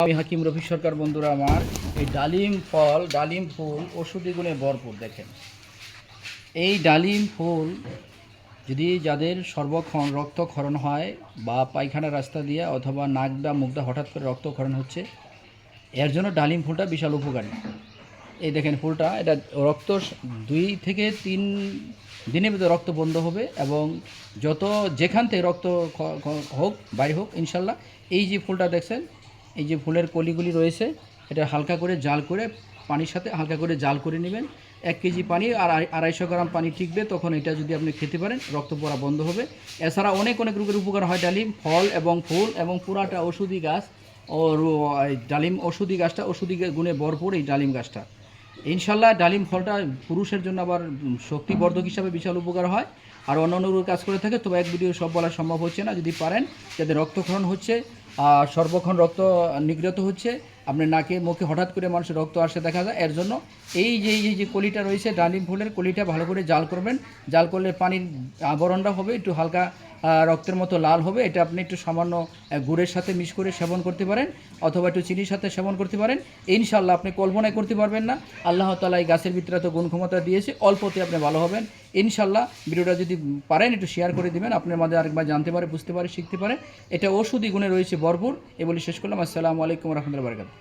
আমি হাকিম রফি সরকার। বন্ধুরা আমার, এই ডালিম ফল, ডালিম ফুল ওষুধি গুণে ভরপুর। দেখেন, এই ডালিম ফুল যদি যাদের সর্বক্ষণ রক্তক্ষরণ হয় বা পায়খানা রাস্তা দিয়ে অথবা নাক বা মুখটা হঠাৎ করে রক্তক্ষরণ হচ্ছে, এর জন্য ডালিম ফুলটা বিশাল উপকারী। এই দেখেন ফুলটা, এটা রক্ত 2 থেকে 3 দিনের ভিতরে রক্ত বন্ধ হবে এবং যত যেখান থেকে রক্ত হোক বাইরে হোক ইনশাল্লাহ। এই যে ফুলটা দেখছেন, এই যে ফুলের কলিগুলি রয়েছে, এটা হালকা করে জাল করে পানির সাথে হালকা করে জাল করে নেবেন। 1 কেজি পানি আর 250 গ্রাম পানি টিকবে, তখন এটা যদি আপনি খেতে পারেন রক্ত পড়া বন্ধ হবে। এছাড়া অনেক অনেক রোগের উপকার হয় ডালিম ফল এবং ফুল, এবং পুরাটা ওষুধি গাছ। ও ডালিম ওষুধি গাছটা ওষুধি গুণে ভরপুর এই ডালিম গাছটা। ইনশাল্লাহ ডালিম ফলটা পুরুষের জন্য আবার শক্তিবর্ধক হিসাবে বিশাল উপকার হয়। আর অন্যান্য কাজ করে থাকে, তবে এক ভিডিও সব বলা সম্ভব হচ্ছে না। যদি পারেন, যাদের রক্তক্ষরণ হচ্ছে, সর্বক্ষণ রক্ত নিগৃহীত হচ্ছে, আপনার নাকে মুখে হঠাৎ করে মানুষের রক্ত আসে দেখা যায়, এর জন্য এই যে কলিটা রয়েছে ডালিম ফুলের কলিটা ভালো করে জাল করবেন। জাল করলে পানির আবরণটা হবে একটু হালকা রক্তের মতো লাল হবে। এটা আপনি একটু সামান্য গুড়ের সাথে মিক্স করে সেবন করতে পারেন, অথবা একটু চিনির সাথে সেবন করতে পারেন। ইনশাল্লাহ আপনি কল্পনাই করতে পারবেন না, আল্লাহ তাআলা এই গাছের ভিতরে তো গুণ ক্ষমতা দিয়েছে, অল্পতে আপনি ভালো হবেন ইনশাল্লাহ। ভিডিওটা যদি পারেন একটু শেয়ার করে দিবেন, আপনার মাঝে আরেকবার জানতে পারে, বুঝতে পারে, শিখতে পারে। এটা ঔষধি গুণে রয়েছে ভরপুর। এ বলে শেষ করলাম। আসসালামু আলাইকুম রহমতুল্লাহি ওয়া বারাকাতুহু।